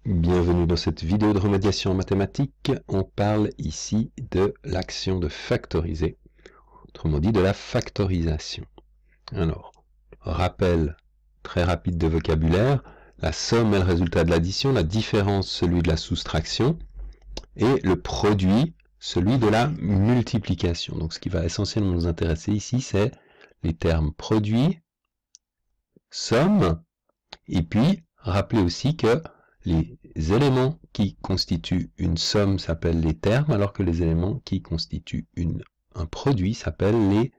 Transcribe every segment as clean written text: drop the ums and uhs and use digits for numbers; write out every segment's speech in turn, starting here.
Bienvenue dans cette vidéo de remédiation en mathématiques. On parle ici de l'action de factoriser, autrement dit de la factorisation. Alors, rappel très rapide de vocabulaire, la somme est le résultat de l'addition, la différence celui de la soustraction, et le produit celui de la multiplication. Donc ce qui va essentiellement nous intéresser ici, c'est les termes produit, somme, et puis rappelez aussi que les éléments qui constituent une somme s'appellent les termes, alors que les éléments qui constituent un produit s'appellent les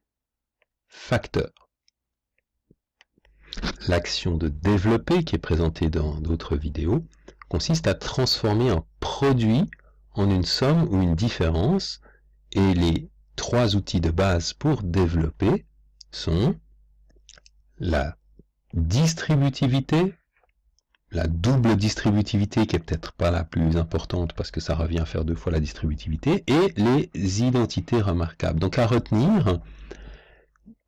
facteurs. L'action de développer, qui est présentée dans d'autres vidéos, consiste à transformer un produit en une somme ou une différence, et les trois outils de base pour développer sont la distributivité, la double distributivité qui est peut-être pas la plus importante parce que ça revient à faire 2 fois la distributivité, et les identités remarquables. Donc à retenir,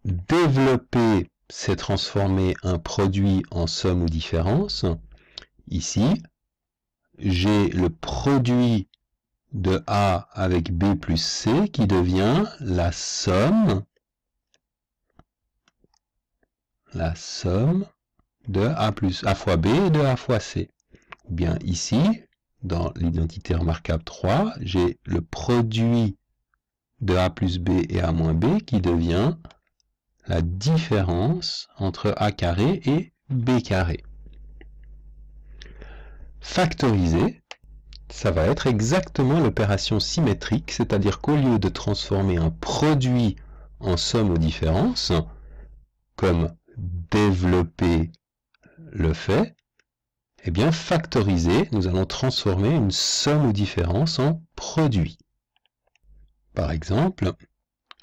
développer, c'est transformer un produit en somme ou différence. Ici, j'ai le produit de A avec B plus C qui devient la somme de A fois B et de A fois C. Ou bien ici, dans l'identité remarquable 3, j'ai le produit de A plus B et A moins B qui devient la différence entre A carré et B carré. Factoriser, ça va être exactement l'opération symétrique, c'est-à-dire qu'au lieu de transformer un produit en somme ou différence, comme développer le fait, eh bien factoriser, nous allons transformer une somme ou différence en produit. Par exemple,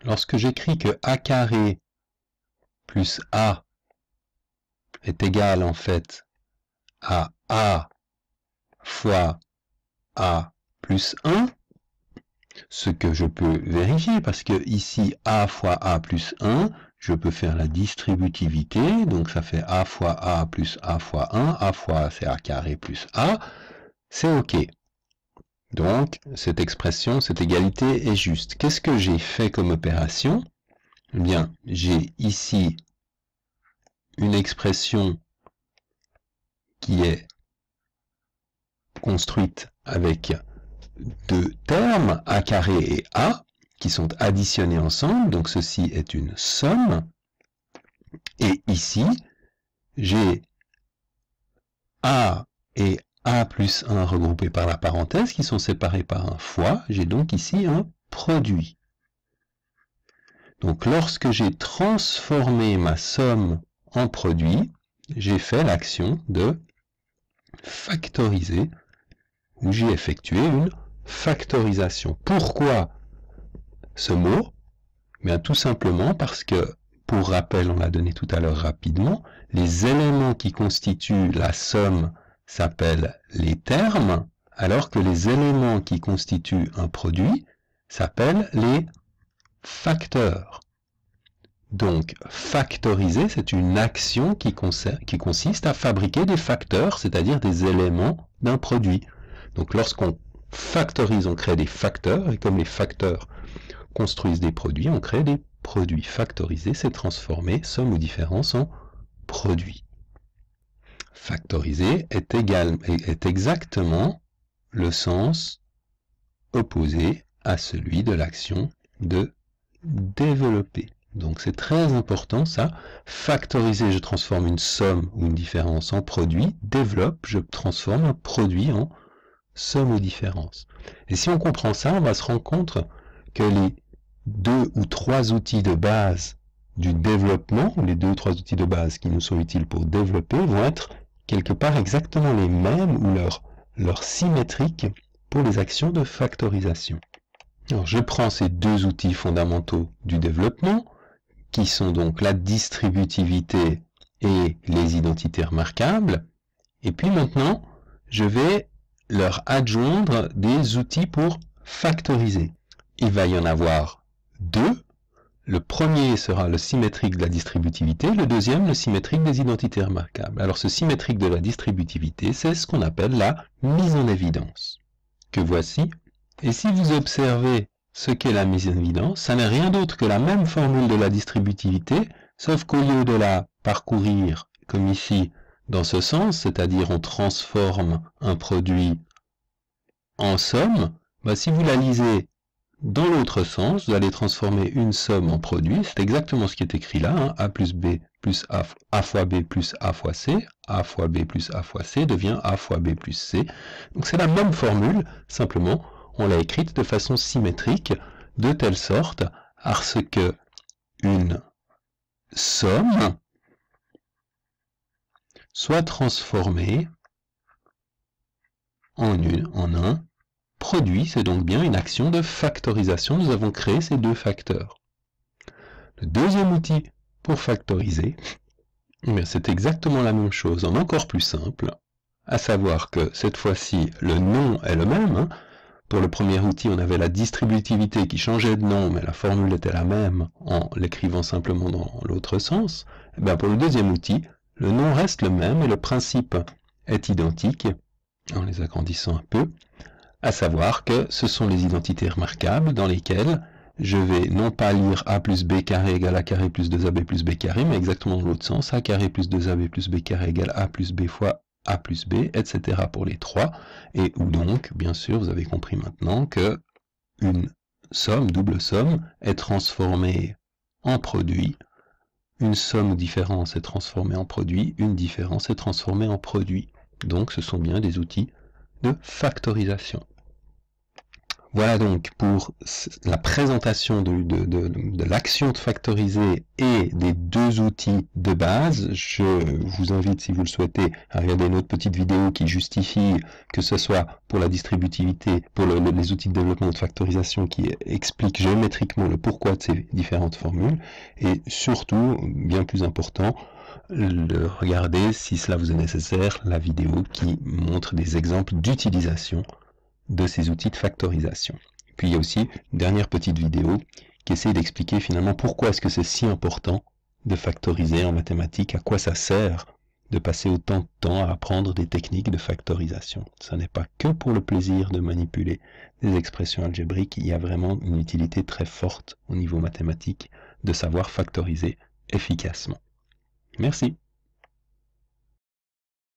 lorsque j'écris que A carré plus A est égal en fait à A fois A plus 1, ce que je peux vérifier parce que ici A fois A plus 1, je peux faire la distributivité, donc ça fait A fois A plus A fois 1, A fois c'est A carré plus A, c'est OK. Donc cette expression, cette égalité est juste. Qu'est-ce que j'ai fait comme opération? Eh bien, j'ai ici une expression qui est construite avec 2 termes, A carré et A, qui sont additionnés ensemble, donc ceci est une somme. Et ici, j'ai A et A plus 1 regroupés par la parenthèse, qui sont séparés par un fois. J'ai donc ici un produit. Donc lorsque j'ai transformé ma somme en produit, j'ai fait l'action de factoriser, où j'ai effectué une factorisation. Pourquoi ce mot? Bien, tout simplement parce que, pour rappel, on l'a donné tout à l'heure rapidement, les éléments qui constituent la somme s'appellent les termes, alors que les éléments qui constituent un produit s'appellent les facteurs. Donc, factoriser, c'est une action qui consiste à fabriquer des facteurs, c'est-à-dire des éléments d'un produit. Donc, lorsqu'on factorise, on crée des facteurs, et comme les facteurs construisent des produits, on crée des produits. Factoriser, c'est transformer somme ou différence en produit. Factoriser est exactement le sens opposé à celui de l'action de développer. Donc c'est très important ça. Factoriser, je transforme une somme ou une différence en produit. Développe, je transforme un produit en somme ou différence. Et si on comprend ça, on va se rendre compte que les 2 ou 3 outils de base du développement, les 2 ou 3 outils de base qui nous sont utiles pour développer, vont être quelque part exactement les mêmes ou leur symétrique pour les actions de factorisation. Alors je prends ces 2 outils fondamentaux du développement, qui sont donc la distributivité et les identités remarquables, et puis maintenant, je vais leur adjoindre des outils pour factoriser. Il va y en avoir 2. Le premier sera le symétrique de la distributivité, le deuxième le symétrique des identités remarquables. Alors ce symétrique de la distributivité, c'est ce qu'on appelle la mise en évidence, que voici. Et si vous observez ce qu'est la mise en évidence, ça n'est rien d'autre que la même formule de la distributivité, sauf qu'au lieu de la parcourir, comme ici, dans ce sens, c'est-à-dire on transforme un produit en somme, si vous la lisez dans l'autre sens, vous allez transformer une somme en produit, c'est exactement ce qui est écrit là, A plus B plus A fois B plus A fois C, A fois B plus A fois C devient A fois B plus C. Donc c'est la même formule, simplement on l'a écrite de façon symétrique, de telle sorte à ce que une somme soit transformée en un produit. C'est donc bien une action de factorisation. Nous avons créé ces deux facteurs. Le deuxième outil pour factoriser, c'est exactement la même chose, en encore plus simple, à savoir que cette fois-ci, le nom est le même. Pour le premier outil, on avait la distributivité qui changeait de nom, mais la formule était la même en l'écrivant simplement dans l'autre sens. Et bien pour le deuxième outil, le nom reste le même et le principe est identique, en les agrandissant un peu, à savoir que ce sont les identités remarquables dans lesquelles je vais non pas lire A plus B carré égale A carré plus 2AB plus B carré, mais exactement dans l'autre sens, A carré plus 2AB plus B carré égale A plus B fois A plus B, etc. pour les trois, et où donc, bien sûr, vous avez compris maintenant que une somme, double somme, est transformée en produit, une somme ou différence est transformée en produit, une différence est transformée en produit. Donc ce sont bien des outils de factorisation. Voilà donc pour la présentation de l'action de factoriser et des deux outils de base. Je vous invite, si vous le souhaitez, à regarder une autre petite vidéo qui justifie que ce soit pour la distributivité, pour les outils de développement de factorisation, qui explique géométriquement le pourquoi de ces différentes formules, et surtout, bien plus important, regardez, si cela vous est nécessaire, la vidéo qui montre des exemples d'utilisation de ces outils de factorisation. Puis il y a aussi une dernière petite vidéo qui essaie d'expliquer finalement pourquoi est-ce que c'est si important de factoriser en mathématiques, à quoi ça sert de passer autant de temps à apprendre des techniques de factorisation. Ce n'est pas que pour le plaisir de manipuler des expressions algébriques, il y a vraiment une utilité très forte au niveau mathématique de savoir factoriser efficacement. Merci.